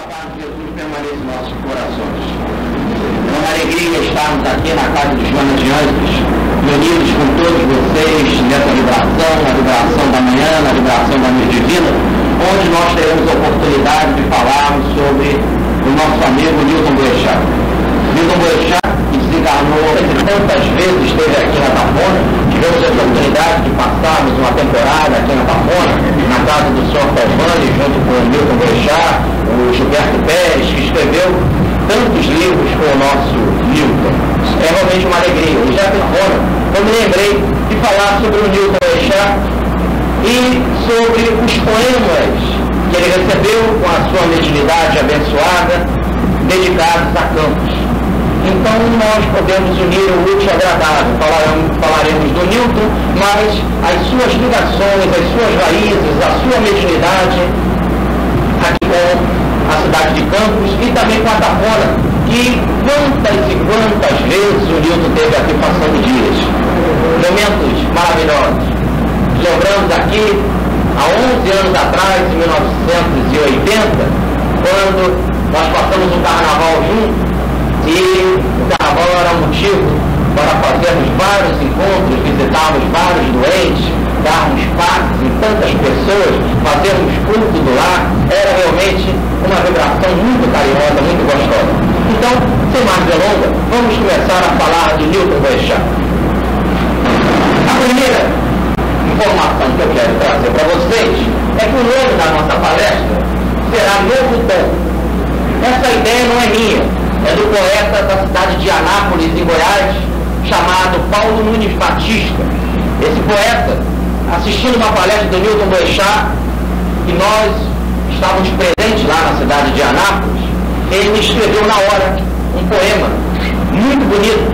paz de Jesus permaneça em nossos corações. É uma alegria estarmos aqui na casa de Joana de Anjos, unidos com todos vocês nessa vibração, na vibração da manhã, na vibração da noite divina, onde nós teremos a oportunidade de falarmos sobre o nosso amigo Newton Boechat. Newton Boechat, que desencarnou tantas vezes, esteve aqui na Tafona, tivemos a oportunidade de passarmos uma temporada aqui na Tafona, na casa do Sr. Calvani, junto com o Newton Boechat, o Gilberto Pérez, que escreveu tantos livros com o nosso Newton. É realmente uma alegria. E já que eu me lembrei de falar sobre o Newton Boechat e sobre os poemas que ele recebeu com a sua mediunidade abençoada, dedicados a Campos. Então nós podemos unir o útil ao agradável. Falaremos do Newton, mas as suas ligações, as suas raízes, a sua mediunidade aqui com a cidade de Campos e também com a Tafona, que quantas e quantas vezes o Newton teve aqui passando dias. Momentos maravilhosos. Lembramos aqui, há 11 anos atrás, em 1980, quando nós passamos um carnaval juntos, e o carnaval era motivo para fazermos vários encontros, visitarmos vários doentes, darmos passes em tantas pessoas, fazermos culto do lar. Era realmente uma vibração muito carinhosa, muito gostosa. Então, sem mais delongas, vamos começar a falar de Newton Boechat. A primeira informação que eu quero trazer para vocês é que o nome da nossa palestra será Novo Tom. Essa ideia não é minha, é do poeta da cidade de Anápolis, em Goiás, chamado Paulo Nunes Batista. Esse poeta, assistindo uma palestra do Newton Boechat, e nós estávamos presentes lá na cidade de Anápolis, ele me escreveu na hora um poema muito bonito,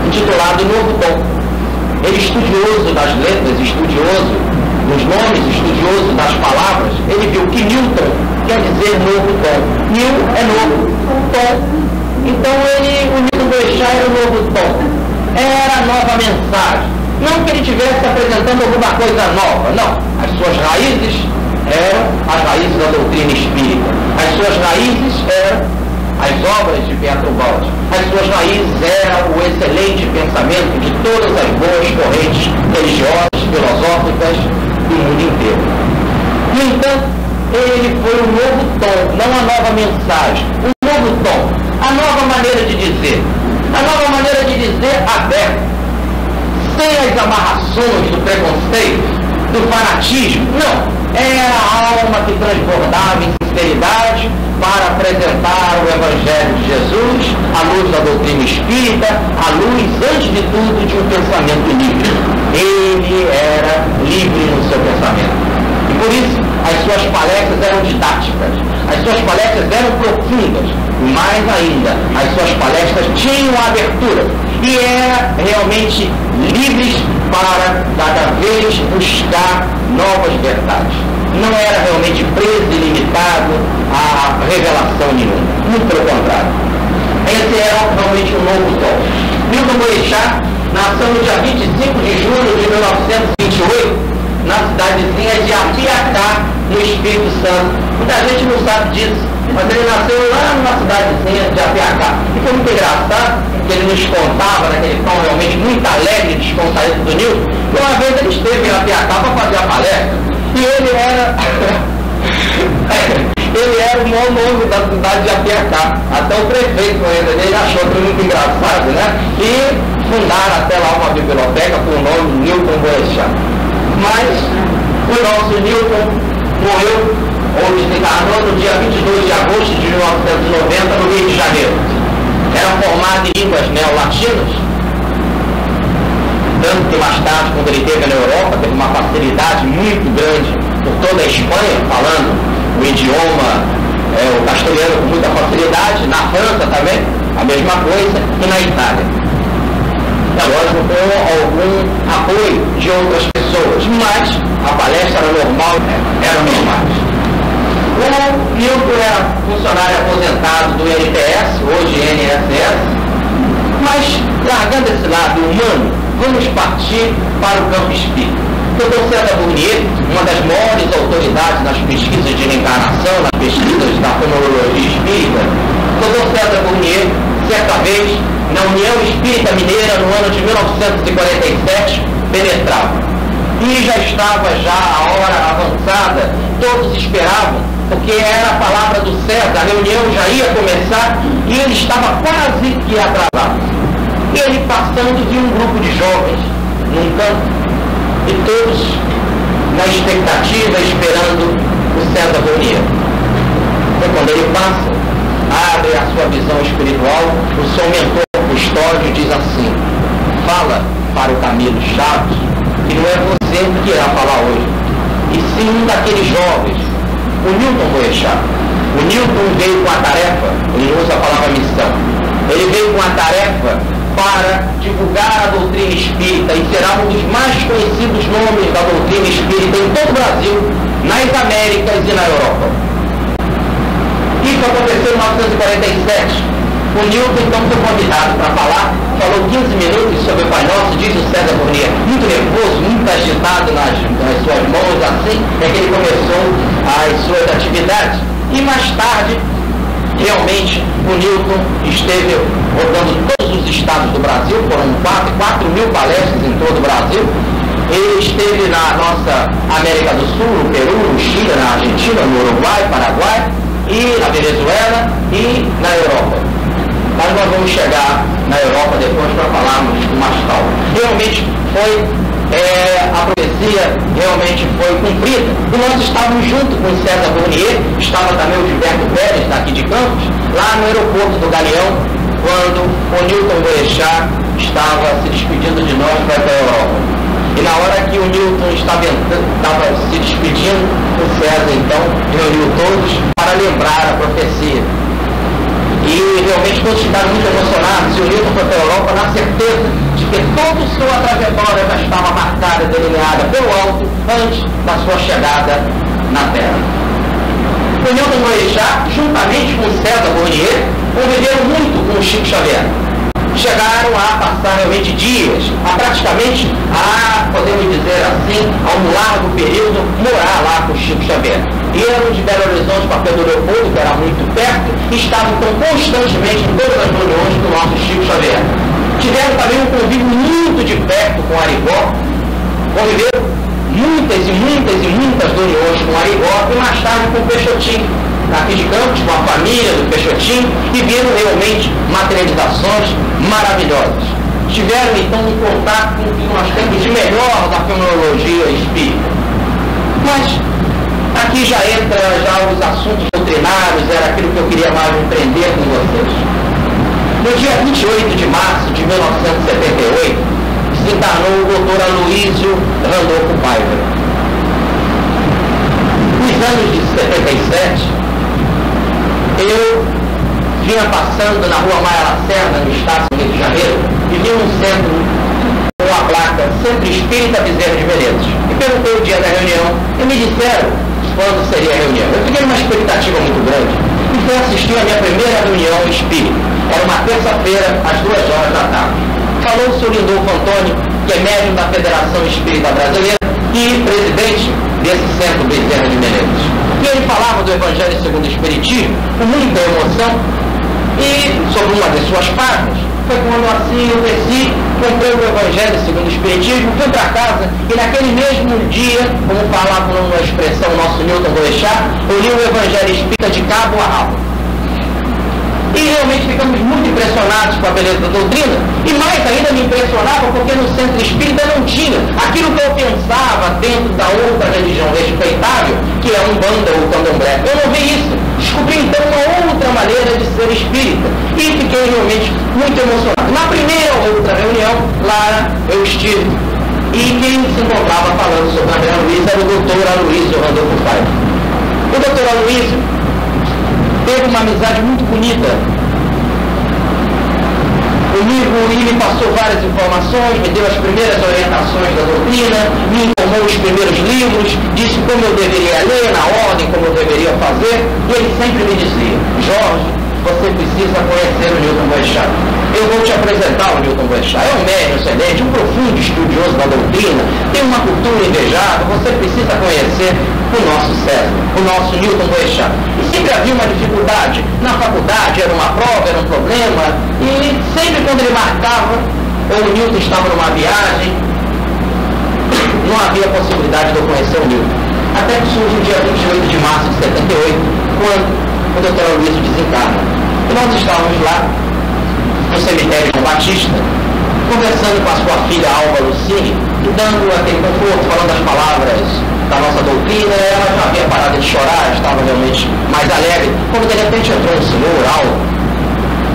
intitulado Novo Tom. Ele, estudioso das letras, estudioso dos nomes, estudioso das palavras, ele viu que Newton quer dizer novo tom. New é novo, tom. Então o Newton Boechat era o novo tom. Era a nova mensagem. Não que ele estivesse apresentando alguma coisa nova, não. As suas raízes eram as raízes da doutrina espírita. As suas raízes eram as obras de Pietro Baldi. As suas raízes eram o excelente pensamento de todas as boas correntes religiosas, filosóficas do mundo inteiro. No entanto, ele foi um novo tom, não a nova mensagem, um novo tom, a nova maneira de dizer, a nova maneira de dizer aberta, sem as amarrações do preconceito, do fanatismo, não. Era a alma que transbordava em sinceridade para apresentar o Evangelho de Jesus, à luz da doutrina espírita, à luz, antes de tudo, de um pensamento livre. Ele era livre no seu pensamento. E por isso, as suas palestras eram didáticas, as suas palestras eram profundas, e mais ainda, as suas palestras tinham abertura e eram realmente livres para cada vez buscar novas verdades. Não era realmente preso e limitado a revelação nenhuma, muito pelo contrário. Esse era realmente um novo tom. Newton Boechat nasceu no dia 25 de julho de 1928, na cidadezinha de Apiacá, no Espírito Santo. Muita gente não sabe disso, mas ele nasceu lá numa cidadezinha de Apiacá. E foi muito engraçado, que ele nos contava, naquele tom realmente muito alegre, descontraído do Newton, que uma vez ele esteve em Apiacá para fazer a palestra, e ele era o maior nome da cidade de Apiacá. Até o prefeito ele achou aquilo muito engraçado, né? E fundaram até lá uma biblioteca com o nome Newton Boechat. Mas o nosso Newton morreu, ou desencarnou, no dia 22 de agosto de 1990, no Rio de Janeiro. Era formado em línguas neolatinas, tanto que mais tarde, quando ele esteve na Europa, teve uma facilidade muito grande por toda a Espanha, falando o idioma, o castelhano com muita facilidade, na França também, a mesma coisa, e na Itália. É lógico, com algum apoio de outras pessoas, mas a palestra era normal, eram normais. O Newton era funcionário aposentado do NPS, hoje NSS, mas largando esse lado humano, vamos partir para o campo espírita. Dr. César Burnier, uma das maiores autoridades nas pesquisas de reencarnação, nas pesquisas da fenomenologia espírita, Dr. César Burnier, certa vez, na União Espírita Mineira, no ano de 1947, penetrava. E já estava a hora avançada, todos esperavam, porque era a palavra do César, a reunião já ia começar e ele estava quase que atrasado. Ele passando, viu um grupo de jovens num campo e todos na expectativa, esperando o César Burnier. E quando ele passa, abre a sua visão espiritual, o seu mentor custódio diz assim: fala para o Camilo Chaves que não é você que irá falar hoje, e sim um daqueles jovens, o Newton Boechat. O Newton veio com a tarefa, ele usa a palavra missão, ele veio com a tarefa para divulgar a doutrina espírita e será um dos mais conhecidos nomes da doutrina espírita em todo o Brasil, nas Américas e na Europa. Isso aconteceu em 1947. O Newton então foi convidado para falar, falou 15 minutos sobre o Pai Nosso, diz o César Burnier, muito nervoso, muito agitado nas suas mãos, assim é que ele começou as suas atividades. E mais tarde, realmente, o Newton esteve rodando todos os estados do Brasil, foram 4 mil palestras em todo o Brasil. Ele esteve na nossa América do Sul, no Peru, no Chile, na Argentina, no Uruguai, Paraguai, e na Venezuela e na Europa. Mas nós vamos chegar na Europa depois para falarmos com mais calma. Realmente foi, a profecia realmente foi cumprida. E nós estávamos junto com o César Burnier, estava também o Gilberto Pérez, daqui de Campos, lá no aeroporto do Galeão, quando o Newton Boechat estava se despedindo de nós para a Europa. E na hora que o Newton estava se despedindo, o César então reuniu todos para lembrar a profecia. E realmente todos ficaram muito emocionados. E o Newton foi para a Europa na certeza de que toda sua trajetória já estava marcada, delineada pelo alto, antes da sua chegada na Terra. O Newton Boechat, juntamente com o César Burnier, conviveram muito com o Chico Xavier. Chegaram a passar realmente dias, podemos dizer assim, a um largo período, morar lá com o Chico Xavier. Eram de Belo Horizonte para Pedro Leopoldo, que era muito perto, e estavam então constantemente em todas as reuniões com o nosso Chico Xavier. Tiveram também um convívio muito de perto com Arigó, conviveram muitas reuniões com Arigó e mais tarde com o Peixotinho, aqui de Campos, com a família do Peixotinho, e viram realmente materializações maravilhosas. Tiveram então um contato com o que nós temos de melhor da fenomenologia espírita. Mas aqui já entra os assuntos doutrinários, era aquilo que eu queria mais empreender com vocês. No dia 28 de março de 1978, se encarnou o Dr. Aloysio Randolfo Paiva. Nos anos de 77, eu vinha passando na rua Maia Lacerda, no estado do Rio de Janeiro, e vi um centro com a placa Centro Espírita Bezerra de Menezes. E perguntei o dia da reunião e me disseram quando seria a reunião. Eu fiquei numa expectativa muito grande e fui assistir a minha primeira reunião espírita. Era uma terça-feira, às 2h da tarde. Falou o Sr. Lindolfo Antônio, que é médium da Federação Espírita Brasileira e presidente desse Centro Bezerra de Menezes. E ele falava do Evangelho segundo o Espiritismo com muita emoção e sobre uma das suas páginas. Foi quando assim eu desci, comprei o Evangelho segundo o Espiritismo, fui para casa e naquele mesmo dia, como falava numa expressão nosso Newton Boechat, eu li o Evangelho Espírita de cabo a rabo. E realmente ficamos muito impressionados com a beleza da doutrina, e mais ainda me impressionava porque no centro espírita não tinha aquilo que eu pensava dentro da outra religião respeitável, que é a Umbanda ou o Candomblé. Eu não vi isso. Descobri então uma outra maneira de ser espírita e fiquei realmente muito emocionado. Na primeira ou outra reunião, lá eu estive, e quem se encontrava falando sobre a André Luiz era o Dr. Aloysio Randolfo Paiva. O Dr. Aloysio teve uma amizade muito bonita comigo e me passou várias informações, me deu as primeiras orientações da doutrina, me informou os primeiros livros, disse como eu deveria ler, na ordem, como eu deveria fazer, e ele sempre me dizia: Jorge, você precisa conhecer o Newton Boechat. Eu vou te apresentar o Newton Boechat. É um médium excelente, um profundo estudioso da doutrina, tem uma cultura invejável. Você precisa conhecer o nosso César, o nosso Newton Boechat. E sempre havia uma dificuldade. Na faculdade era uma prova, era um problema, e sempre quando ele marcava, ou o Newton estava numa viagem, não havia possibilidade de eu conhecer o Newton. Até que surge o dia 28 de março de 78, quando o Dr. Aloysio desencarna. E nós estávamos lá, no cemitério João Batista, conversando com a sua filha Alba Lucine, e dando aquele conforto, falando as palavras da nossa doutrina. Ela já havia parado de chorar, estava realmente mais alegre, quando de repente entrou um senhor alto,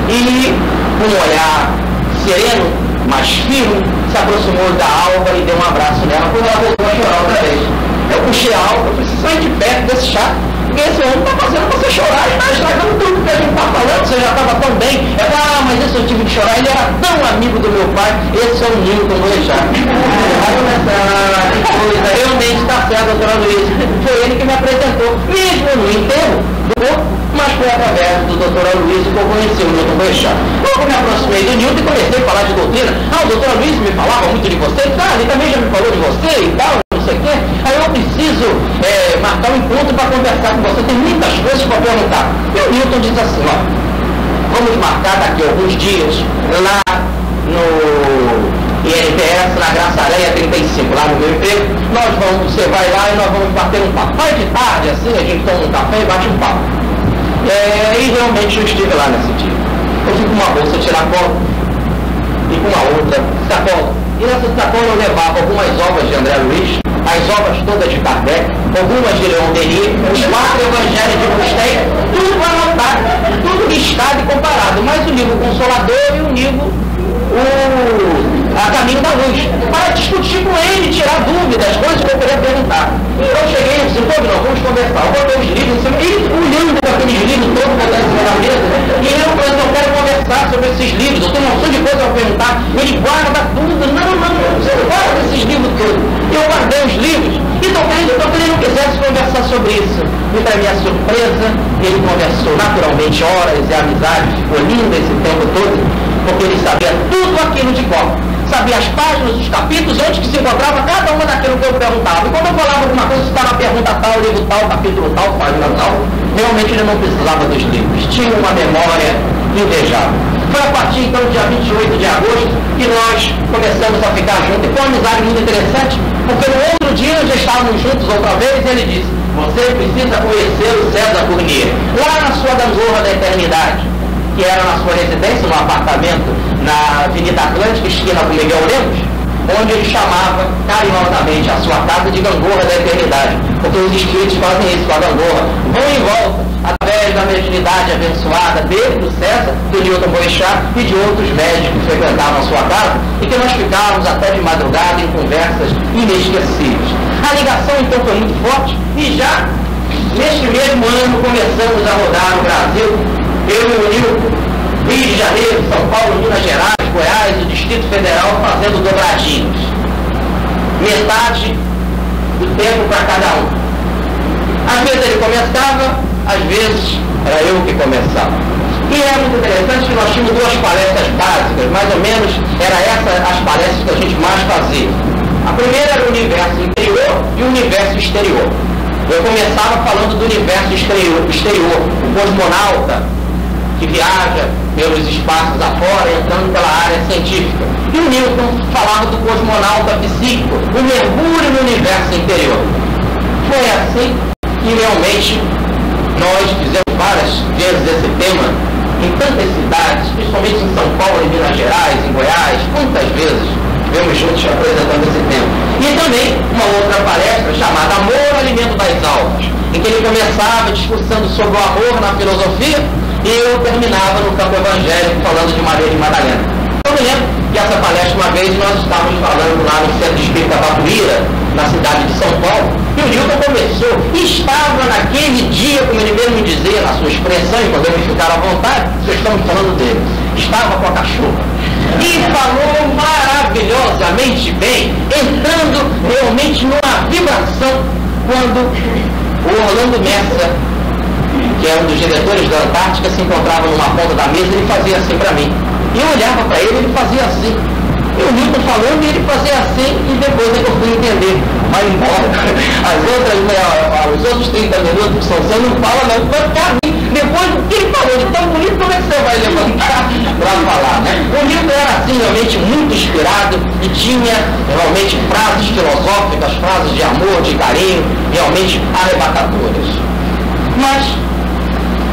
e com um olhar sereno, mais firme, se aproximou da Alba e deu um abraço nela, quando ela voltou a chorar outra vez. Eu puxei a Alba, eu falei, sai de perto desse chá, porque esse homem está fazendo você chorar, ele está estragando tudo que a gente está falando, você já estava tão bem. Ela falou, mas esse é o tipo de chorar, ele era tão amigo do meu pai, esse é o Newton Boechat. Aí eu pensei, que coisa, realmente está certo, doutora Luiz, foi ele que me apresentou, mesmo no enterro do corpo, mas foi através do doutor Aloysio que eu conheci o Newton Boechat. Logo me aproximei do Newton e comecei a falar de doutrina. O doutor Aloysio me falava muito de você, ele também já me falou de você e tal, não sei o quê. Aí eu preciso marcar um encontro para conversar com você, tem muitas coisas para perguntar. E o Newton disse assim, ó, vamos marcar daqui a alguns dias, lá no INPS, na Graça Areia 35, lá no meu emprego, você vai lá e nós vamos bater um papo. Vai de tarde, assim, a gente toma um café e bate um papo. E realmente eu estive lá nesse dia. Eu fui com uma bolsa tiracolo e com uma outra sacola. E nessa sacola eu levava algumas obras de André Luiz, as obras todas de Kardec, algumas de Leon Denis, os 4 evangelhos de Gustave, tudo anotado, tudo listado e comparado, mais o livro Consolador e o livro A Caminho da Luz, para discutir com ele, tirar dúvidas, coisas que eu queria perguntar. E eu cheguei e disse, pô, não, vamos conversar. Eu botei os livros em cima, ele olhando com aqueles livros todos botados em cima da mesa, e eu falando, eu quero conversar sobre esses livros, eu tenho uma opção de coisa para perguntar. Ele guarda tudo, não, você não guarda esses livros todos. E eu guardei os livros, e talvez ele não quisesse conversar sobre isso. E para minha surpresa, ele conversou naturalmente horas, e a amizade ficou linda esse tempo todo, porque ele sabia tudo aquilo de cor. Sabia as páginas, os capítulos, onde que se encontrava cada uma daquilo que eu perguntava. E quando eu falava alguma coisa, está na pergunta tal, livro tal, capítulo tal, página tal, realmente ele não precisava dos livros. Tinha uma memória invejável. Foi a partir então do dia 28 de agosto que nós começamos a ficar juntos. E foi uma amizade muito interessante, porque no outro dia nós já estávamos juntos outra vez e ele disse, você precisa conhecer o César Fournier, lá na sua gangorra da eternidade, que era na sua residência, no apartamento na Avenida Atlântica, esquina com Miguel Lemos, onde ele chamava carinhosamente a sua casa de gangorra da eternidade, porque os espíritos fazem isso com a gangorra, vão em volta, através da mediunidade abençoada dele, do César, do Newton Boechat e de outros médicos que frequentavam a sua casa, e que nós ficávamos até de madrugada em conversas inesquecíveis. A ligação então foi muito forte, e já neste mesmo ano começamos a rodar no Brasil, eu e o Newton, Rio de Janeiro, São Paulo, Minas Gerais, Goiás, o Distrito Federal, fazendo dobradinhos. Metade do tempo para cada um. Às vezes ele começava, às vezes era eu que começava. E é muito interessante que nós tínhamos 2 palestras básicas, mais ou menos, era essas as palestras que a gente mais fazia. A primeira era o universo interior e o universo exterior. Eu começava falando do universo exterior, o cosmonauta, que viaja pelos espaços afora, entrando pela área científica. E o Newton falava do cosmonauta psíquico, o mergulho no universo interior. Foi assim que realmente nós fizemos várias vezes esse tema em tantas cidades, principalmente em São Paulo, em Minas Gerais, em Goiás, quantas vezes estivemos juntos apresentando esse tema. E também uma outra palestra chamada Amor, Alimento das Almas, em que ele começava discursando sobre o amor na filosofia, e eu terminava no campo evangélico falando de Maria de Madalena. Eu me lembro que essa palestra, uma vez, nós estávamos falando lá no Centro Espírita Batuíra, na cidade de São Paulo, e o Newton começou, e estava naquele dia, como ele mesmo dizia, na sua expressão, e podemos ficar à vontade, porque estamos falando dele, estava com a cachorra. E falou maravilhosamente bem, entrando realmente numa vibração, quando o Orlando Messa que é um dos diretores da Antártica, se encontrava numa ponta da mesa e ele fazia assim para mim. E eu olhava para ele e ele fazia assim. E o Newton falando e ele fazia assim, e depois é que eu fui entender. Vai embora. Os outros 30 minutos que você não fala, não. Depois do que ele falou de tão bonito, como é que você vai levantar para falar, né? O Newton era assim, realmente muito inspirado e tinha realmente frases filosóficas, frases de amor, de carinho, realmente arrebatadoras. Mas,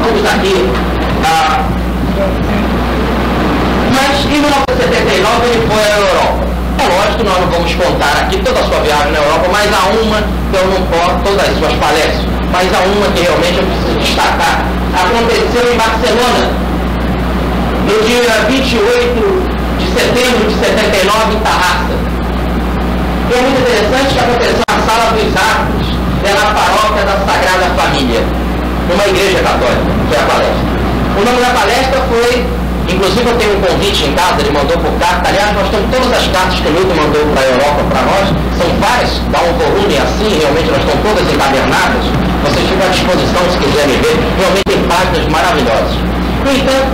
vamos aqui. Mas em 1979 ele foi à Europa. É lógico que nós não vamos contar aqui toda a sua viagem na Europa, mas há uma que eu não posso, todas as suas palestras, mas há uma que realmente eu preciso destacar. Aconteceu em Barcelona, no dia 28 de setembro de 79, em Tarrasa. E é muito interessante que aconteceu na Sala dos Atos, na paróquia da Sagrada Família, numa igreja católica, foi a palestra. O nome da palestra foi... Inclusive eu tenho um convite em casa, ele mandou por carta. Aliás, nós temos todas as cartas que o Newton mandou para a Europa para nós, são várias, dá um volume assim, realmente elas estão todas encadernadas. Vocês ficam à disposição se quiserem ver, realmente tem páginas maravilhosas. No entanto,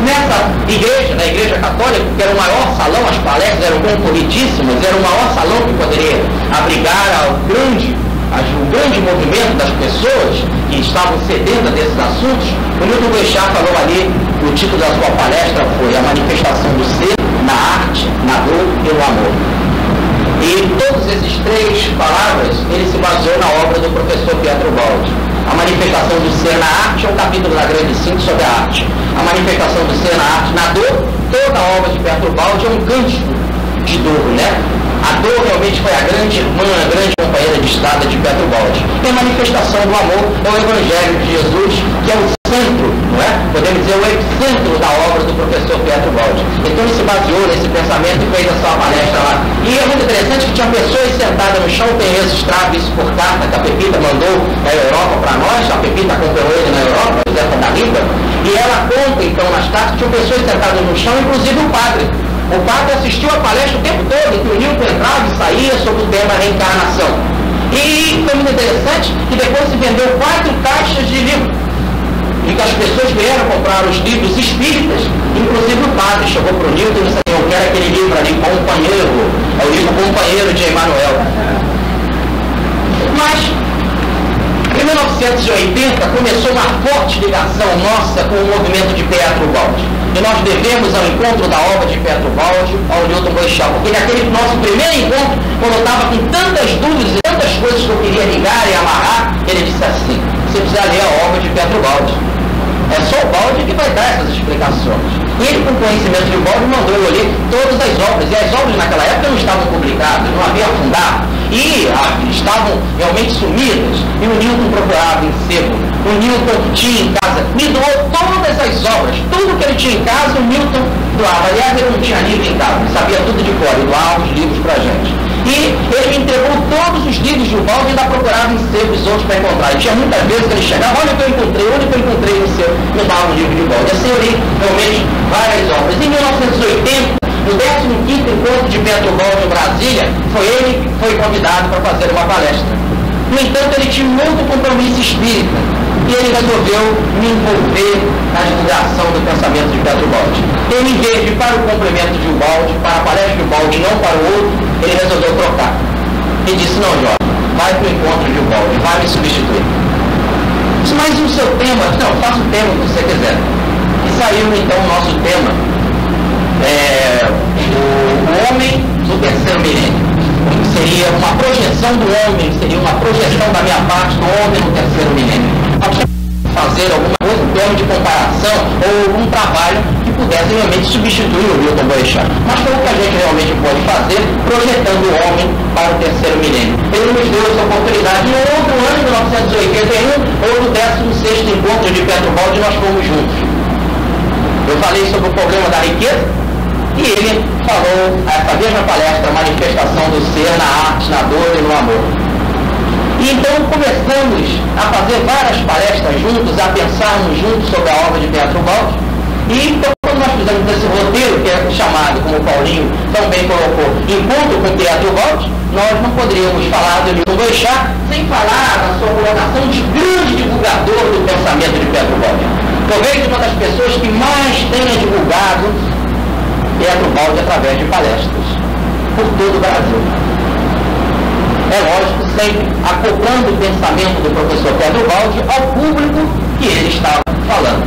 nessa igreja, na igreja católica, que era o maior salão, as palestras eram concorridíssimas, era o maior salão que poderia abrigar o grande movimento das pessoas que estavam sedentas desses assuntos. O Newton Boechat falou ali, o título da sua palestra foi A Manifestação do Ser na Arte, na Dor e no Amor. E todas essas três palavras, ele se baseou na obra do professor Pietro Baldi. A Manifestação do Ser na Arte é um capítulo da Grande Síntese sobre a arte. A Manifestação do Ser na Arte, na Dor, toda a obra de Pietro Baldi é um cântico de dor, né? A dor realmente foi a grande irmã, a grande companheira de estrada de Pietro Baldi. E a manifestação do amor é o Evangelho de Jesus, que é o centro, não é? Podemos dizer, o epicentro da obra do professor Pietro Baldi. Então ele se baseou nesse pensamento e fez a sua palestra lá. E é muito interessante que tinha pessoas sentadas no chão, tem registrado isso por carta que a Pepita mandou da Europa para nós, a Pepita acompanhou ele na Europa, Josefa da Riva, e ela conta então nas cartas que tinham pessoas sentadas no chão, inclusive o padre. O padre assistiu a palestra o tempo todo, que o Newton entrava e saía sobre o tema reencarnação. E foi muito interessante que depois se vendeu 4 caixas de livros. E que as pessoas vieram comprar os livros espíritas, inclusive o padre chegou para o Newton e disse assim, eu quero aquele livro ali, Companheiro, é o livro Companheiro de Emmanuel. Mas, em 1980, começou uma forte ligação nossa com o movimento de Pietro Baldi. E nós devemos ao encontro da obra de Pietro Baldi ao Newton Boechat, porque naquele nosso primeiro encontro, quando eu estava com tantas dúvidas e tantas coisas que eu queria ligar e amarrar, ele disse assim, você precisa ler a obra de Pietro Baldi. É só o Baldi que vai dar essas explicações. E ele, com conhecimento de Baldi, mandou eu ler todas as obras. E as obras naquela época não estavam publicadas, não havia fundado. E estavam realmente sumidas. E o Newton procurava em sebo. O Newton tinha em casa, me doou todas as obras. Tudo que ele tinha em casa, o Newton doava. Aliás, ele não tinha livro em casa, ele sabia tudo de cor, ele doava os livros para a gente. E ele entregou todos os livros de Baldi e ainda procurava em sebo os outros para encontrar. E tinha muitas vezes que ele chegava, olha o que eu encontrei, olha o que eu encontrei no seu, me dava um livro de Baldi. Assim eu li realmente várias obras. Em 1980, no 15º encontro de Pietro Baldi em Brasília, foi ele que foi convidado para fazer uma palestra. No entanto, ele tinha um outro compromisso espírita e ele resolveu me envolver na divulgação do pensamento de Pietro Baldi. Ele, em vez de ir para o complemento de Baldi, para a palestra de Baldi, não para o outro, ele resolveu trocar. E disse, não, Jorge, vai para o encontro de Baldi, vai me substituir. Disse, mas o seu tema? Não, faça o tema que você quiser. E saiu então o nosso tema, o homem do terceiro milênio. Seria uma projeção do homem, seria uma projeção da minha parte do homem no terceiro milênio. Fazer alguma coisa, um termo de comparação ou algum trabalho que pudesse realmente substituir o Newton Boechat. Mas foi o que a gente realmente pode fazer, projetando o homem para o terceiro milênio. Ele nos deu essa oportunidade. No outro ano, em 1981, houve o 16º encontro de Pietro Baldi e nós fomos juntos. Eu falei sobre o problema da riqueza e ele falou essa mesma palestra, a manifestação do ser na arte, na dor e no amor. E então começamos a fazer várias palestras juntos, a pensarmos juntos sobre a obra de Pietro Baldi. E então, quando nós fizemos esse roteiro, que é chamado, como o Paulinho também colocou, Encontro com Pietro Baldi, nós não poderíamos falar do Newton Boechat sem falar da sua colocação de grande divulgador do pensamento de Pedro Baldi. Talvez uma das pessoas que mais tenha divulgado Pedro Baldi através de palestras por todo o Brasil. É lógico, sempre acoplando o pensamento do professor Pedro Baldi ao público que ele estava falando.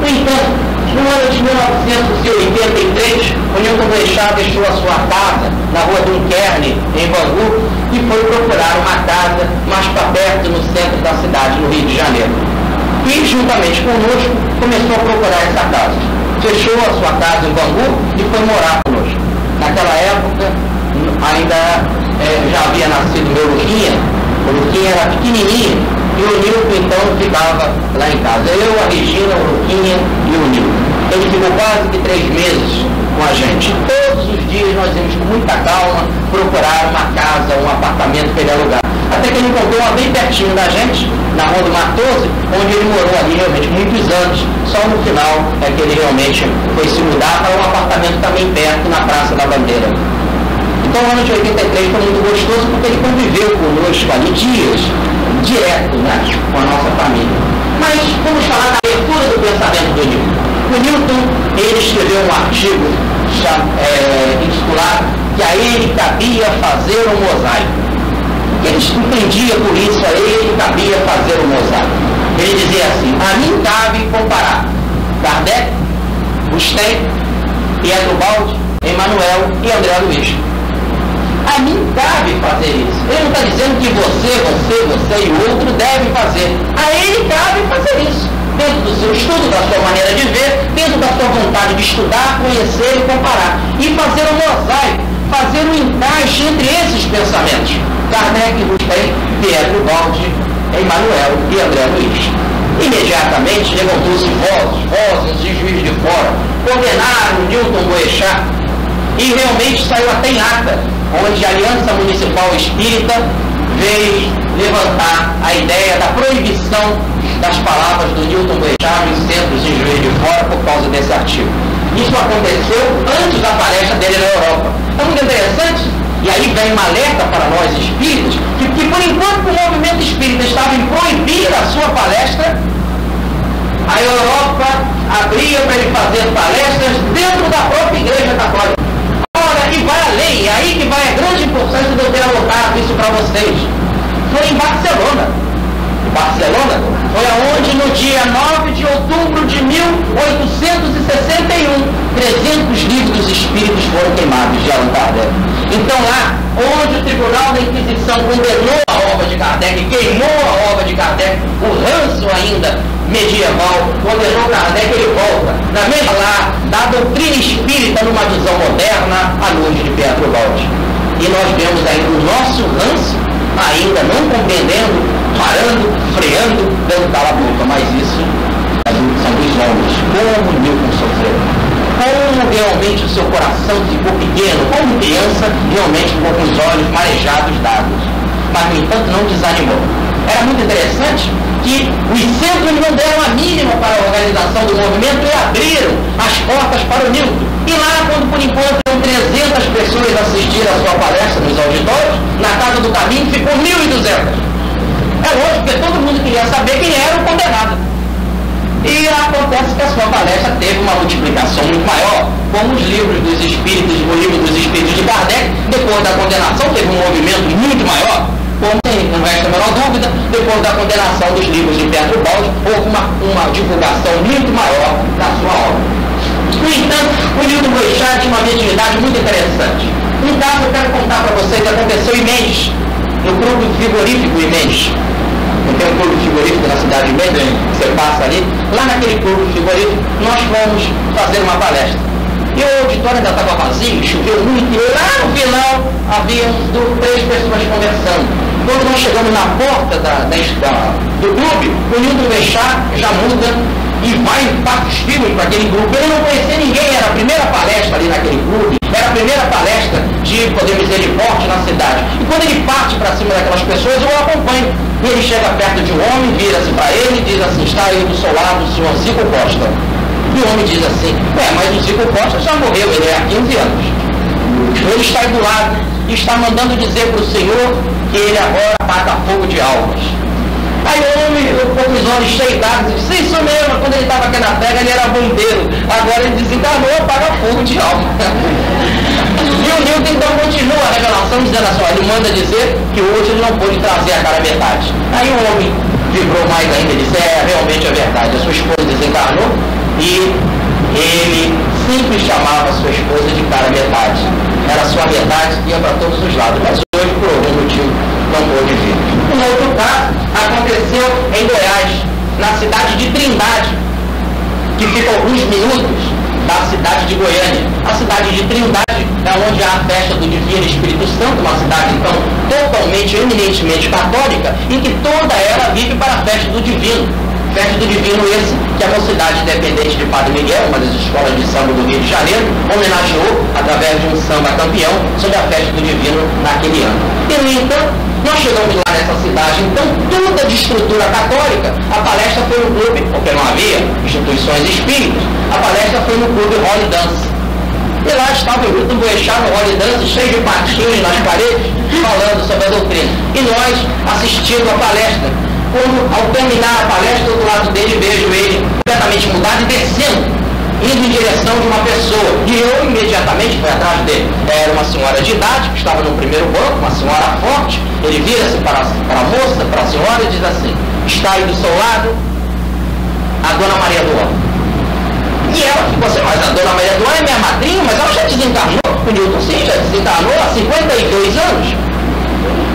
No entanto, no ano de 1983, o Newton Boechat deixou a sua casa na rua Dunquerne, em Bangu, e foi procurar uma casa mais para perto, no centro da cidade, no Rio de Janeiro. E, juntamente conosco, começou a procurar essa casa. Fechou a sua casa em Bangu e foi morar conosco. Naquela época, ainda já havia nascido meu Luquinha. O Luquinha era pequenininho e o Nilton então ficava lá em casa. Eu, a Regina, o Luquinha e o Nilton. Ele ficou quase que 3 meses com a gente. Todos os dias nós íamos com muita calma procurar uma casa, um apartamento para ele alugar. Até que ele encontrou uma bem pertinho da gente, na rua do Matoso, onde ele morou ali realmente muitos anos. Só no final é que ele realmente foi se mudar para um apartamento também perto, na Praça da Bandeira. Então o ano de 83 foi muito gostoso porque ele conviveu conosco ali dias, direto, né, com a nossa família. Mas vamos falar da abertura do pensamento do Newton. O Newton, ele escreveu um artigo intitulado que a ele cabia fazer um mosaico. Ele entendia por isso, a ele cabia fazer um mosaico. Ele dizia assim: a mim cabe comparar Kardec, Gusten, Pedro Baldi, Emmanuel e André Luiz. A mim cabe fazer isso. Ele não está dizendo que você e o outro devem fazer. A ele cabe fazer isso. Dentro do seu estudo, da sua maneira de ver, dentro da sua vontade de estudar, conhecer e comparar. E fazer um mosaico, fazer um encaixe entre esses pensamentos. Kardec, Gusten, Pedro Baldi, Emmanuel e André Luiz. Imediatamente levantou-se vozes e Juiz de Fora, condenaram Newton Boechat e realmente saiu até em ata, onde a Aliança Municipal Espírita veio levantar a ideia da proibição das palavras do Newton Boechat nos centros de Juiz de Fora por causa desse artigo. Isso aconteceu antes da palestra dele na Europa. É muito interessante, e aí vem um alerta para nós espíritas, que por enquanto o movimento espírita estava em proibir a sua palestra, a Europa abria para ele fazer palestras dentro da própria Igreja Católica. E vai além, e aí que vai a grande importância de eu ter anotado isso para vocês. Foi em Barcelona. Foi aonde no dia 9 de outubro de 1861, 300 livros dos Espíritos foram queimados de Allan Kardec. Então lá, onde o Tribunal da Inquisição condenou a obra de Kardec, queimou a obra de Kardec, o ranço ainda medieval condenou Kardec, ele volta na mesma lá da doutrina espírita numa visão moderna à luz de Pedro Baldi. E nós vemos ainda o nosso ranço ainda não compreendendo, parando, freando, dando cala-boca. Mas isso são dos homens. Como Newton sofreu, como realmente o seu coração ficou pequeno, como criança realmente ficou com os olhos marejados d'água, mas no entanto não desanimou. Era muito interessante que os centros não deram a mínima para a organização do movimento e abriram as portas para o Newton. E lá, quando por enquanto 300 pessoas assistiram a sua palestra nos auditórios, na Casa do Caminho ficou 1.200. É lógico que todo mundo queria saber quem era o condenado. E acontece que a sua palestra teve uma multiplicação muito maior, como os livros dos Espíritos, o livro dos Espíritos de Kardec, depois da condenação teve um movimento muito maior, como não resta a menor dúvida, depois da condenação dos livros de Pedro Baldi, houve uma divulgação muito maior da sua obra. No entanto, o Newton Boechat tinha uma mediunidade muito interessante. Um caso eu quero contar para vocês que aconteceu em Mendes, no clube frigorífico em Mendes. Não tem um clube frigorífico na cidade de Mendes, você passa ali. Lá naquele clube frigorífico, nós fomos fazer uma palestra. E o auditório ainda estava vazio, choveu muito, e lá no final havia 3 pessoas conversando. Quando nós chegamos na porta do clube, o Newton Boechat já muda e vai em partes firmes para aquele grupo. Ele não conhecia ninguém, era a primeira palestra ali naquele clube, era a primeira palestra de, podemos dizer, de porte na cidade. E quando ele parte para cima daquelas pessoas, eu o acompanho. E ele chega perto de um homem, vira-se para ele e diz assim: está aí do seu lado o senhor Zico Costa. E o homem diz assim: mas o Zico Costa já morreu, ele é há 15 anos. Ele está aí do lado e está mandando dizer para o Senhor que ele agora apaga fogo de almas. Aí o homem, com os olhos cheios d'água, disse, isso mesmo, quando ele estava aqui na terra ele era bombeiro, agora ele desencarnou, apaga fogo de alma. E o Newton então continua a revelação dizendo assim, ele manda dizer que hoje ele não pôde trazer a cara metade. Aí o homem vibrou mais ainda e disse, realmente é verdade, a sua esposa desencarnou e ele sempre chamava a sua esposa de cara metade. Era a sua metade que ia para todos os lados, mas hoje por algum motivo não pôde vir. Um outro caso aconteceu em Goiás, na cidade de Trindade, que fica a alguns minutos da cidade de Goiânia. A cidade de Trindade é onde há a festa do Divino Espírito Santo, uma cidade então totalmente, eminentemente católica, e que toda ela vive para a festa do Divino. Festa do Divino esse, que a Mocidade Independente de Padre Miguel, uma das escolas de samba do Rio de Janeiro, homenageou através de um samba campeão sobre a festa do Divino naquele ano. E no entanto, nós chegamos lá nessa cidade, então toda de estrutura católica, a palestra foi no clube, porque não havia instituições espíritas, a palestra foi no clube Holy Dance. E lá estava o Milton Boechat no Holy Dance, cheio de patinhos nas paredes, falando sobre a doutrina. E nós assistindo a palestra. Quando, ao terminar a palestra, do lado dele, vejo ele completamente mudado e descendo, indo em direção de uma pessoa. E eu imediatamente fui atrás dele. Era uma senhora de idade, que estava no primeiro banco, uma senhora forte. Ele vira-se para a moça, para a senhora, e diz assim, está aí do seu lado a Dona Maria do Ano. E ela ficou assim, mas a Dona Maria do Ano é minha madrinha, mas ela já desencarnou. O Newton sim, já desencarnou há 52 anos.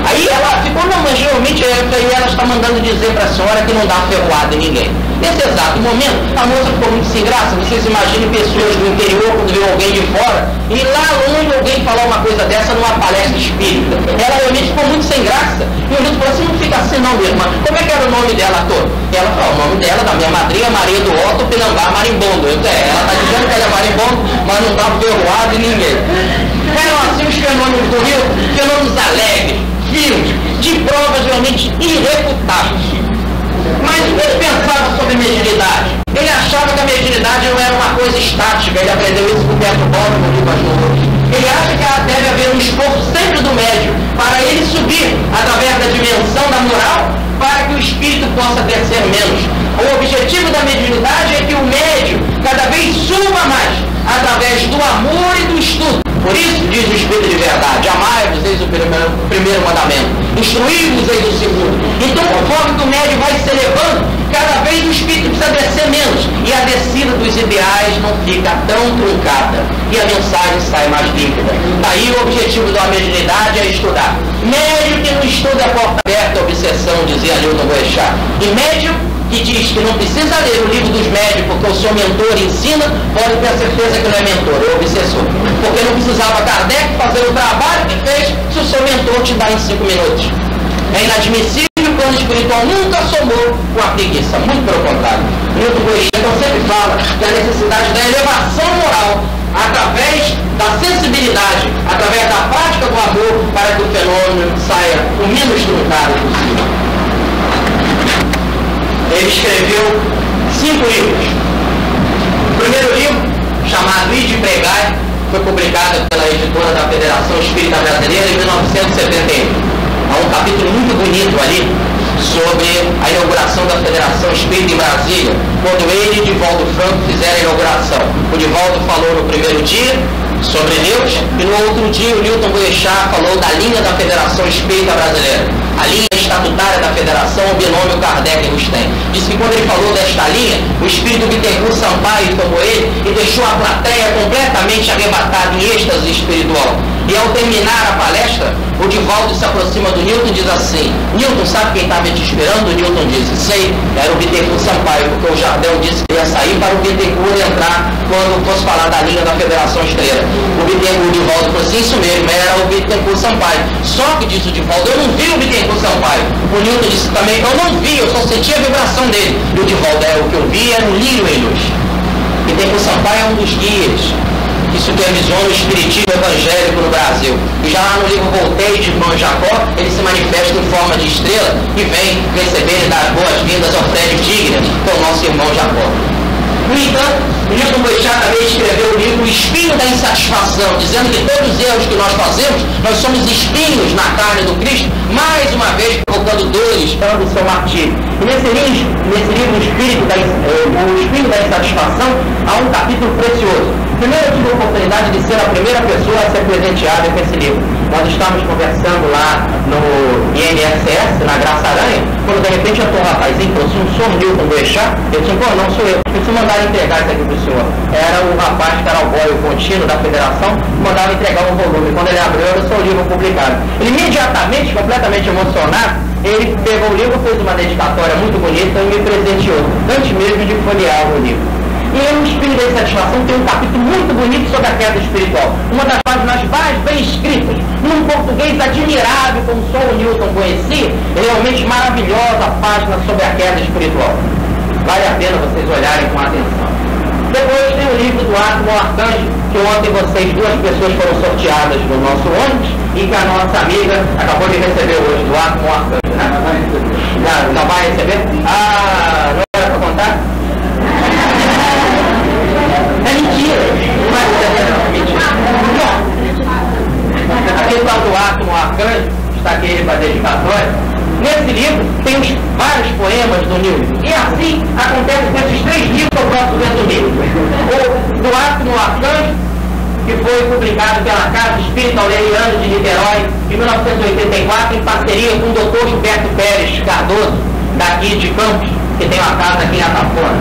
Aí ela ficou, não, mas realmente ela está mandando dizer para a senhora que não dá ferroada em ninguém. Nesse exato momento, a moça ficou muito sem graça. Vocês imaginem pessoas do interior, quando vê alguém de fora, e lá longe alguém falar uma coisa dessa numa palestra espírita. Ela realmente ficou muito sem graça. E o Newton falou assim, não fica assim não, minha irmã. Como é que era o nome dela todo? E ela falou, o nome dela, da minha madrinha, Maria do Otto Pinambá Marimbondo. Ela está dizendo que ela é marimbondo, mas não dá ferroada em ninguém. Eram assim os fenômenos do Rio, fenômenos alegres, firmes, de provas realmente irrefutáveis. Mas o que ele pensava sobre mediunidade? Ele achava que a mediunidade não era uma coisa estática, ele aprendeu isso com o Pedro Bono no livro As Lourdes. Ele acha que deve haver um esforço sempre do médium para ele subir através da dimensão da moral, para que o espírito possa descer menos. O objetivo da mediunidade é que o médium cada vez suba mais através do amor e do estudo. Por isso, diz o Espírito de Verdade, amai-vos, eis o primeiro mandamento, instruí-vos, eis o segundo. Então, conforme o médium vai se elevando, cada vez o espírito precisa descer menos, e a descida dos ideais não fica tão truncada, e a mensagem sai mais límpida. Daí o objetivo da mediunidade é estudar. Médium que não estuda é porta aberta, obsessão, dizia Newton Boechat. E médium que diz que não precisa ler o livro dos médios porque o seu mentor ensina, pode ter certeza que não é mentor, é obsessor. Porque não precisava Kardec fazer o trabalho que fez se o seu mentor te dá em 5 minutos. É inadmissível, o plano espiritual nunca somou com a preguiça, muito pelo contrário. Newton Boechat então sempre fala da necessidade da elevação moral através da sensibilidade, através da prática do amor, para que o fenômeno saia o menos truncado possível. Ele escreveu 5 livros. O primeiro livro, chamado Ide Pregai, foi publicado pela editora da Federação Espírita Brasileira em 1971. Há um capítulo muito bonito ali sobre a inauguração da Federação Espírita em Brasília, quando ele e Divaldo Franco fizeram a inauguração. O Divaldo falou no primeiro dia sobre Deus, e no outro dia o Newton Boechat falou da linha da Federação Espírita Brasileira. A linha estatutária da Federação, o binômio Kardec nos tem. Disse que quando ele falou desta linha, o espírito Bittencourt Sampaio tomou ele e deixou a plateia completamente arrebatada em êxtase espiritual. E ao terminar a palestra, o Divaldo se aproxima do Newton e diz assim, Newton, sabe quem estava te esperando? O Newton disse, sei, era o Bittencourt Sampaio, porque o Jardel disse que ia sair para o Bittencourt entrar quando fosse falar da linha da Federação Estrela. O Divaldo falou assim, isso mesmo, era o Bittencourt Sampaio. Só que disse o Divaldo, eu não vi o Bittencourt Sampaio. O Newton disse também, eu não vi, eu só senti a vibração dele. E o Divaldo, o que eu vi era um lírio em luz. Bittencourt Sampaio é um dos guias que supervisiona o espiritismo evangélico no Brasil. E já lá no livro Voltei de Irmão Jacó, ele se manifesta em forma de estrela e vem receber e dar as boas-vindas ao Fred Tigre, que é o nosso irmão Jacó. No entanto, Newton Boechat também escreveu o livro O Espinho da Insatisfação, dizendo que todos os erros que nós fazemos, nós somos espinhos na carne do Cristo, mais uma vez provocando dores para o seu martírio. E nesse livro o Espinho da Insatisfação, há um capítulo precioso. Primeiro, eu tive a oportunidade de ser a primeira pessoa a ser presenteada com esse livro. Nós estávamos conversando lá no INSS, na Graça Aranha, quando de repente eu tô um rapazinho, falou assim, sou o Newton Boechat? Eu disse, pô, não sou eu. Se mandaram entregar isso aqui para o senhor. Era o rapaz que era o boy contínuo da federação, mandava entregar um volume. Quando ele abriu, era o seu livro publicado. Ele imediatamente, completamente emocionado, ele pegou o livro, fez uma dedicatória muito bonita e me presenteou, antes mesmo de folhear o livro. E o Espinho da Insatisfação tem um capítulo muito bonito sobre a queda espiritual. Uma das páginas mais bem escritas, num português admirável, como só o Newton conhecia, realmente maravilhosa página sobre a queda espiritual. Vale a pena vocês olharem com atenção. Depois tem o livro do Átomo Arcanjo, que ontem duas pessoas foram sorteadas no nosso ônibus e que a nossa amiga acabou de receber hoje, do Átomo Arcanjo, né? Já vai receber? Ah, não era para contar? É mentira! Não vai receber, não, mentira. A questão do Átomo Arcanjo, está aqui ele para dedicatória. Nesse livro tem vários poemas do Newton. E assim acontece com esses 3 livros que eu posso resumir. O do Átomo Arcanjo, que foi publicado pela Casa Espírita Aureliano de Niterói, em 1984, em parceria com o Dr. Gilberto Pérez Cardoso, daqui de Campos, que tem uma casa aqui em Atafona.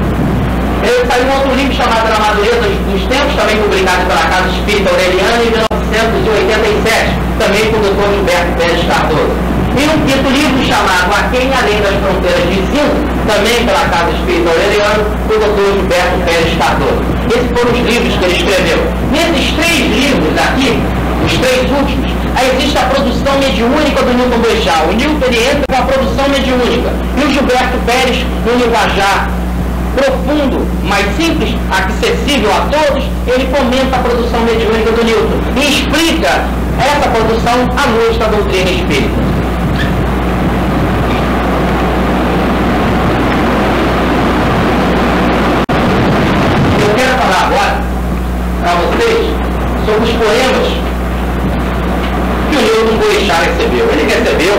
Ele saiu um outro livro chamado Na Madureza dos Tempos, também publicado pela Casa Espírita Aureliana, em 1987, também com o Dr. Gilberto Pérez Cardoso. E um quinto livro chamado A Quem Além das Fronteiras de Ensino, também pela Casa Espírita Aureliana, do Dr. Gilberto Pérez Cardoso. Esses foram os livros que ele escreveu. Nesses 3 livros aqui, os 3 últimos, aí existe a produção mediúnica do Newton Boechat. O Newton ele entra com a produção mediúnica. E o Gilberto Pérez, no linguajar profundo, mais simples, acessível a todos, ele comenta a produção mediúnica do Newton e explica essa produção à luz da doutrina espírita. Sobre os poemas que o Newton Boechat recebeu. Ele recebeu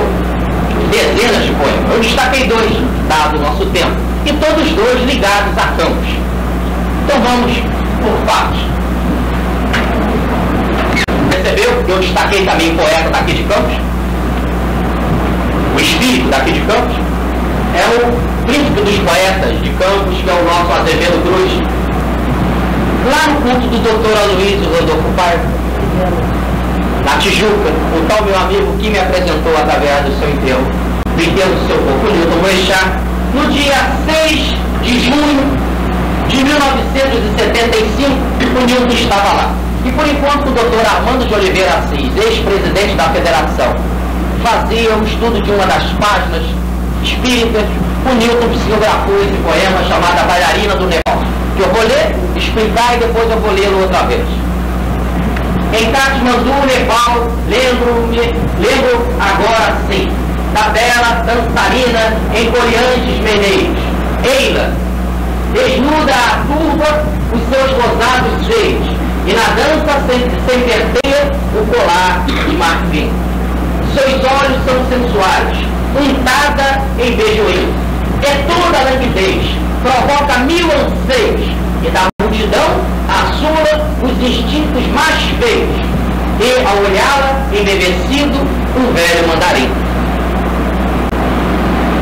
dezenas de poemas. Eu destaquei 2, dado o nosso tempo, e todos 2 ligados a Campos. Então vamos por partes. Recebeu, eu destaquei também o poeta daqui de Campos, o espírito daqui de Campos, é o príncipe dos poetas de Campos, que é o nosso Azevedo Cruz. Lá no culto do Dr. Aloysio Rodolfo Paiva, na Tijuca, o tal meu amigo que me apresentou através do seu enterro, do enterro do seu corpo, Newton Boechat, no dia 6 de junho de 1975, o Newton estava lá. E por enquanto o Dr. Armando de Oliveira Assis, ex-presidente da Federação, fazia o estudo de uma das páginas espíritas, o Newton psicografou esse poema chamado A Bailarina do Nepal, que eu vou ler, explicar e depois eu vou lê-lo outra vez. Em Katmandu, Nepal, lembro agora sim, da bela dançarina em coreantes meneios. Eila, desnuda a turba os seus rosados seios, e na dança serpenteia o colar de marfim. Seus olhos são sensuais, untada em beijoinho. É toda a languidez, provoca 1000 anseios, e da multidão assura os instintos mais feios, e ao olhá-la, embevecido, um velho mandarim.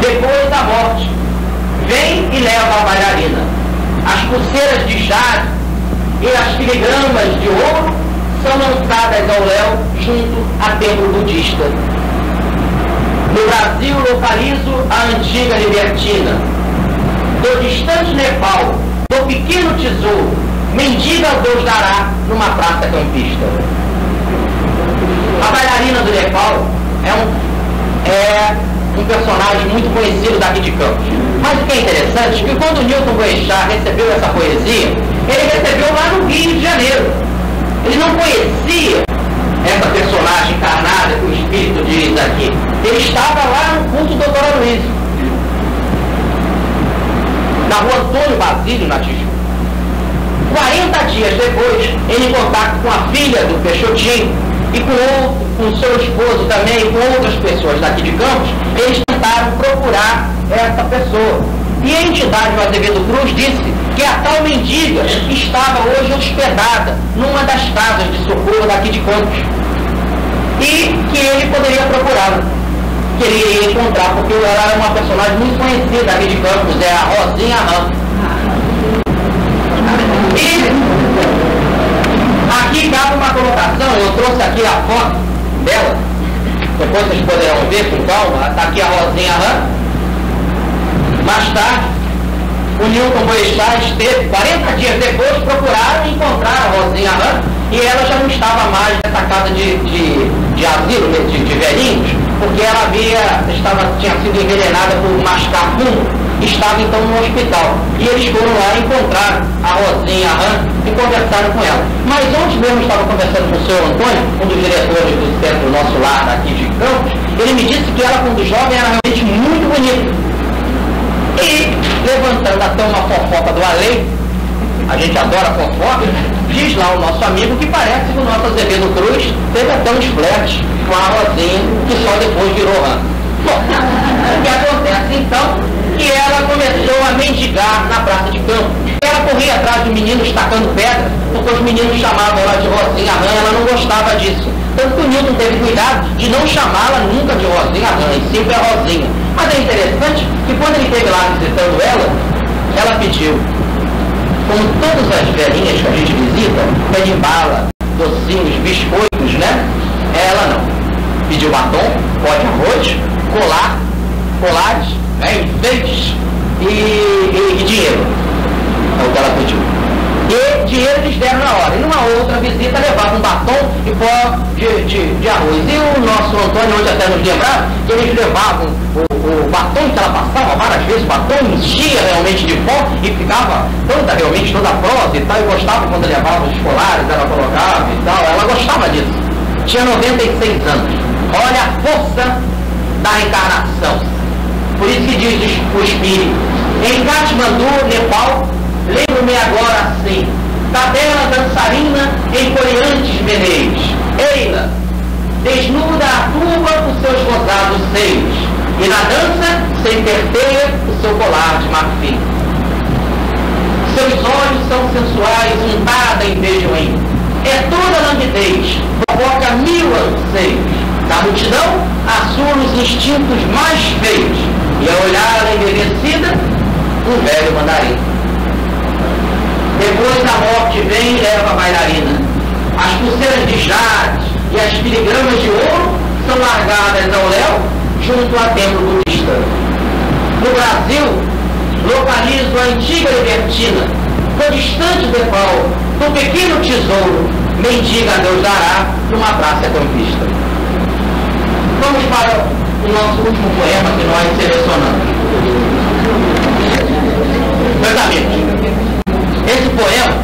Depois da morte, vem e leva a bailarina. As pulseiras de jade e as filigramas de ouro são lançadas ao léu junto a templo budista. No Brasil localizo a antiga libertina. Do distante Nepal, do pequeno tesouro, mendiga Deus dará numa praça campista. A bailarina do Nepal é um personagem muito conhecido daqui de Campos. Mas o que é interessante é que quando o Newton Boechat recebeu essa poesia, ele recebeu lá no Rio de Janeiro. Ele não conhecia essa personagem encarnada que o Espírito diz aqui. Ele estava lá no culto do Dr. Aloysio, na rua Antônio Basílio, na Tijuca. 40 dias depois, ele em contato com a filha do Peixotinho e com seu esposo também, e com outras pessoas daqui de Campos, eles tentaram procurar essa pessoa. E a entidade do Azevedo Cruz disse que a tal mendiga estava hoje hospedada numa das casas de socorro daqui de Campos. E que ele poderia procurá-la, que ele iria encontrar, porque ela era uma personagem muito conhecida aqui de Campos, é a Rosinha Rã. E aqui cabe uma colocação, eu trouxe aqui a foto dela, depois vocês poderão ver com calma, está aqui a Rosinha Rã. Mais tarde, o Newton Boechat esteve, 40 dias depois, procuraram encontrar a Rosinha Rã, e ela já não estava mais nessa casa de asilo, de velhinhos, porque ela tinha sido envenenada por mascar fumo, estava então no hospital. E eles foram lá e encontraram a Rosinha Rã e conversaram com ela. Mas ontem mesmo estava conversando com o senhor Antônio, um dos diretores do centro Nosso Lar daqui de Campos, ele me disse que ela, quando jovem, era realmente muito bonita. E, levantando até uma fofoca do além, a gente adora fofoca, diz lá o nosso amigo que parece que o nosso Azevedo Cruz teve até uns flertes com a Rosinha, que só depois virou Rã. Bom, o que acontece então, que ela começou a mendigar na Praça de Campos. Ela corria atrás de meninos tacando pedra, porque os meninos chamavam ela de Rosinha Rã, ela não gostava disso. Tanto que o Newton teve cuidado de não chamá-la nunca de Rosinha Rã, e sempre a Rosinha. Mas é interessante que quando ele esteve lá visitando ela pediu, como todas as velhinhas que a gente visita, pede bala, docinhos, biscoitos, né? Ela não. Pediu batom, pó de arroz, colares, né? Enfeites e dinheiro. É o que ela pediu. E dinheiro eles deram na hora. E numa outra visita levava um batom e pó de arroz. E o nosso Antônio, onde até nos lembrava, que eles levavam o batom que ela passava várias vezes, o batom enchia realmente de pó e ficava realmente toda prosa e tal. E gostava quando levava os escolares, ela colocava e tal. Ela gostava disso. Tinha 96 anos. Olha a força da encarnação. Por isso que diz o Espírito. Em Katmandu, Nepal, lembro-me agora assim, da bela dançarina em coreantes meneios. Eila, desnuda a turba os seus rosados seios, e na dança se enterteia o seu colar de marfim. Seus olhos são sensuais, untada em beijoim. É toda languidez, provoca mil anseios. Da multidão, assura os instintos mais feios, e ao olhar envelhecida, um velho mandarim. Depois da morte vem e leva a bailarina. As pulseiras de jade e as filigranas de ouro são largadas ao léu junto a templo budista. No Brasil, localizo a antiga libertina, do distante Nepal, do pequeno tesouro, mendiga a Deus dará numa praça campista. Vamos para o nosso último poema que nós selecionamos. Meus amigos, esse poema,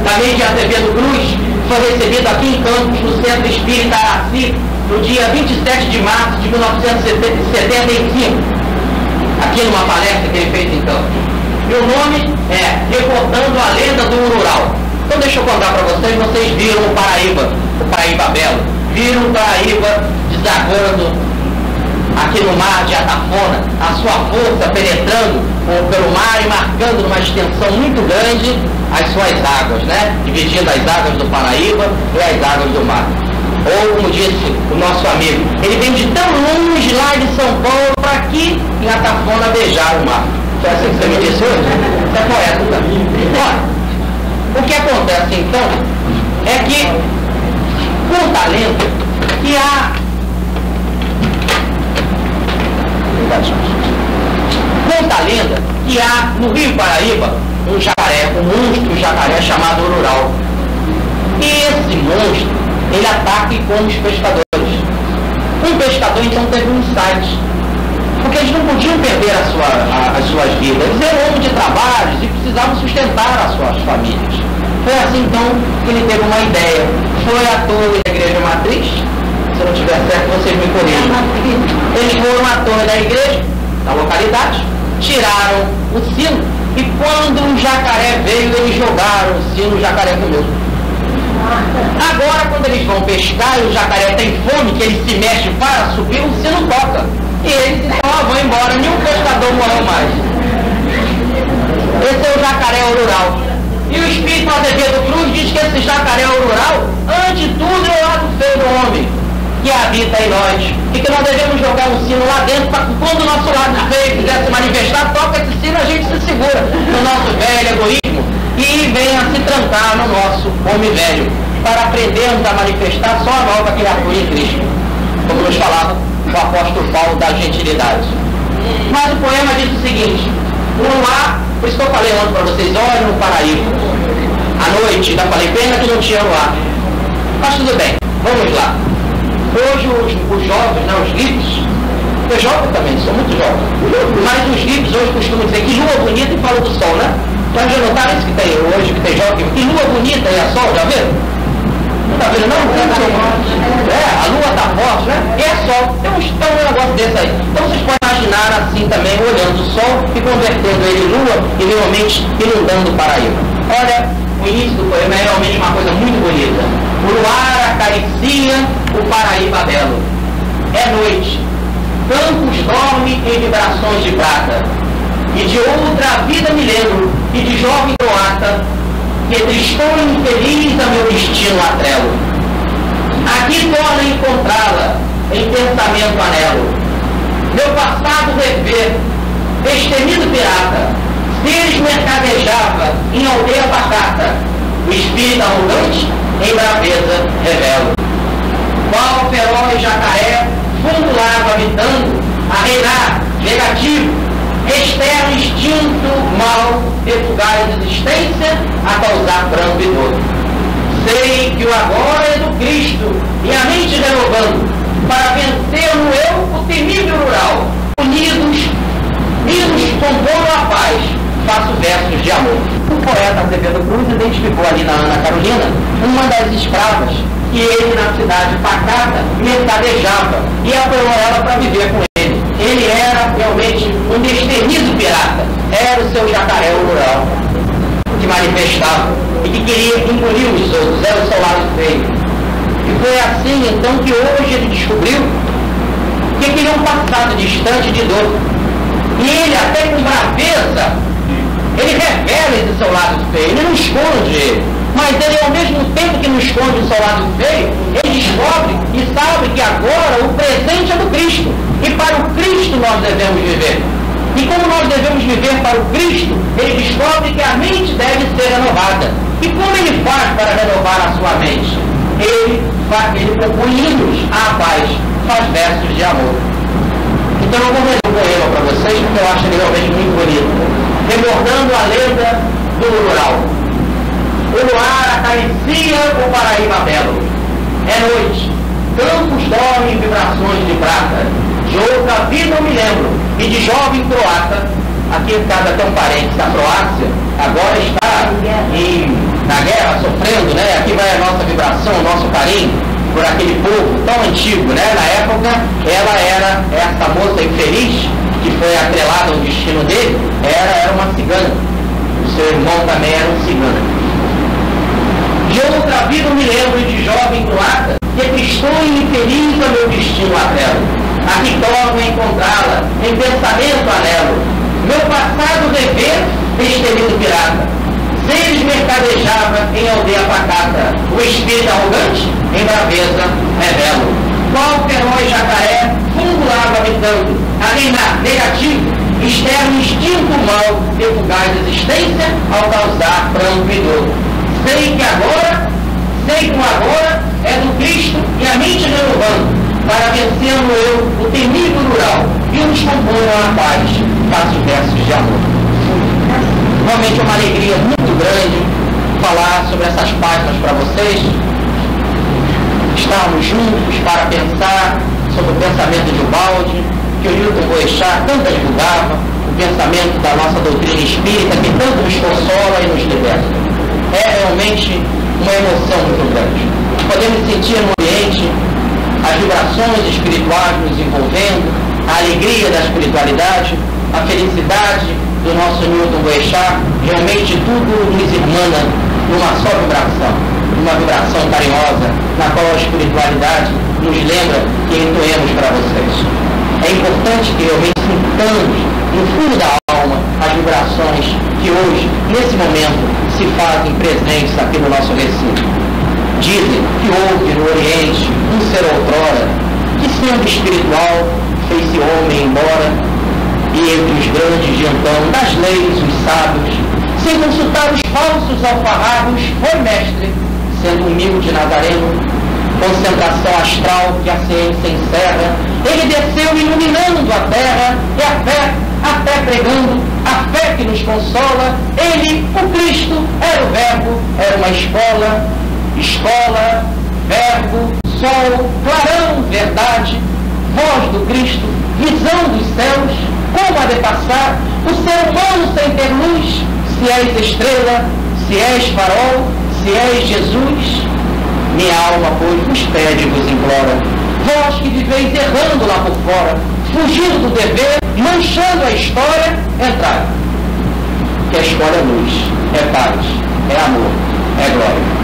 também de Azevedo Cruz, foi recebido aqui em Campos, no Centro Espírita Araci, no dia 27 de março de 1975, aqui numa palestra que ele fez em Campos. E o nome é Recordando a Lenda do Urural. Então deixa eu contar para vocês viram o Paraíba Belo, viram o Paraíba desagando aqui no mar de Atafona, a sua força penetrando pelo mar e marcando numa extensão muito grande as suas águas, né? Dividindo as águas do Paraíba e as águas do mar. Ou, como disse o nosso amigo, ele vem de tão longe lá de São Paulo para aqui em Atafona beijar o mar. Foi assim que você me disse hoje? Isso é poeta também. Olha, o que acontece então é que conta a lenda que conta a lenda que há no Rio Paraíba um jacaré, um monstro jacaré chamado Urural. E esse monstro, ele ataca e come os pescadores. Um pescador então teve um insight, porque eles não podiam perder as suas vidas. Eles eram homens de trabalhos e precisavam sustentar as suas famílias. Foi assim então que ele teve uma ideia. Foi à torre da igreja matriz, se não tiver certo vocês me corrigem. Eles foram à torre da igreja, da localidade, tiraram o sino E quando o jacaré veio, eles jogaram o sino, o jacaré comeu. Agora, quando eles vão pescar e o jacaré tem fome, que ele se mexe para subir, o sino toca. E eles vão embora, nenhum pescador morreu mais. Esse é o jacaré rural. E o Espírito Azevedo Cruz diz que esse jacaré rural, antes de tudo, é o lado feio do homem, que habita em nós. E que nós devemos jogar um sino lá dentro, para que quando o nosso lado feio quiser se manifestar, toca esse sino, a gente se segura no nosso velho egoísmo e venha se trancar no nosso homem velho, para aprendermos a manifestar só a nova criatura em Cristo, como nos falava o apóstolo Paulo da gentilidade. Mas o poema diz o seguinte: o luar, por isso que eu falei ontem para vocês, olhem no paraíso. À noite, ainda falei, pena que não tinha luar. Mas tudo bem, vamos lá. Hoje os jovens, né, os livros, eu jovem também, sou muito jovem, mas os livros hoje costumam dizer que lua bonita e fala do sol, né? Então já notaram isso que tem hoje, que tem jovem, que lua bonita e é sol, já viram? Não está vendo não? A lua está forte, né? E é sol. Tem um negócio desse aí. Então vocês podem imaginar assim também, olhando o sol e convertendo ele em lua e realmente inundando o paraíso. Olha, o início do poema é realmente uma coisa muito bonita. O luar acaricia o Paraíba belo. É noite. Campos dorme em vibrações de prata. E de outra vida me lembro, e de jovem croata, que tristonho infeliz a meu destino atrelo. Aqui torna a encontrá-la, em pensamento anelo. Meu passado rever, destemido pirata, seres mercadejava em aldeia pacata, o espírito arrogante em braveza revelo. Qual feroz jacaré, fundo lago habitando, a reinar, negativo, externo instinto mal de fugaz existência a causar branco e dor. Sei que o agora é do Cristo e a mente renovando para vencer no eu o temível rural. Unidos compondo a paz, faço versos de amor. O poeta Azevedo Cruz identificou ali na Ana Carolina uma das escravas que ele na cidade pacata mercadejava e apoiou ela para viver com ele. Ele era realmente um destemido pirata, era o seu jacaré rural, que manifestava e que queria engolir os outros, era o seu lado feio. E foi assim então que hoje ele descobriu que queria um passado distante de dor. E ele até com braveza, ele revela esse seu lado feio, ele não esconde ele. Mas ele, ao mesmo tempo que não esconde o seu lado feio, ele descobre e sabe que agora o presente é do Cristo. E para o Cristo nós devemos viver. E como nós devemos viver para o Cristo, ele descobre que a mente deve ser renovada. E como ele faz para renovar a sua mente? Ele propõe hinos à paz, faz versos de amor. Então eu vou ler um poema para vocês, porque eu acho ele realmente muito bonito. Recordando a lenda do rural. O luar acaricia o Paraíba belo. É noite, campos dormem em vibrações de prata. De outra vida eu me lembro, e de jovem croata, aqui em casa tem um parente da Croácia, agora está na guerra, sofrendo, né? Aqui vai a nossa vibração, o nosso carinho por aquele povo tão antigo, né? Na época, ela era essa moça infeliz, que foi atrelada ao destino dele, era uma cigana. O seu irmão também era um cigano. De outra vida eu me lembro de jovem croata, que tristonho infeliz a meu destino atrelo. Aqui torno a encontrá-la, em pensamento anelo. Meu passado rever, destemido pirata. Seres mercadejava em aldeia pacata, o espírito arrogante, em braveza revelo. Qual feroz jacaré, fundo lago habitando, a reinar negativo, externo instinto mal de fugaz existência, ao causar pranto e dor. Sei que o agora é do Cristo e a mente renovando, para vencer no eu o temível rural, e nos componham a paz, faço versos de amor. Realmente é uma alegria muito grande falar sobre essas páginas para vocês, estarmos juntos para pensar sobre o pensamento de Ubaldi, que o Newton Boechat tanto divulgava, o pensamento da nossa doutrina espírita, que tanto nos consola e nos liberta. É realmente uma emoção muito grande. Podemos sentir no ambiente as vibrações espirituais nos envolvendo, a alegria da espiritualidade, a felicidade do nosso Newton Boechat, realmente tudo nos irmana numa só vibração, uma vibração carinhosa, na qual a espiritualidade nos lembra que entoemos para vocês. É importante que realmente sintamos no fundo da alma as vibrações que hoje, nesse momento, se fazem presentes aqui no nosso recinto. Dizem que houve no Oriente um ser outrora, que sendo espiritual, fez-se homem embora, e entre os grandes de então, das leis, os sábios, sem consultar os falsos alfarragos, foi mestre, sendo humilde nazareno, concentração astral que a ciência encerra, ele desceu iluminando a terra, e a fé pregando, a fé que nos consola, ele, o Cristo, era o verbo, era uma escola, verbo, sol, clarão, verdade, voz do Cristo, visão dos céus, como há de passar o ser humano sem ter luz, se és estrela, se és farol, se és Jesus. Minha alma, pois, vos pede e vos implora, vós que viveis errando lá por fora, fugindo do dever, manchando a história, entrai. Que a escola é luz, é paz, é amor, é glória.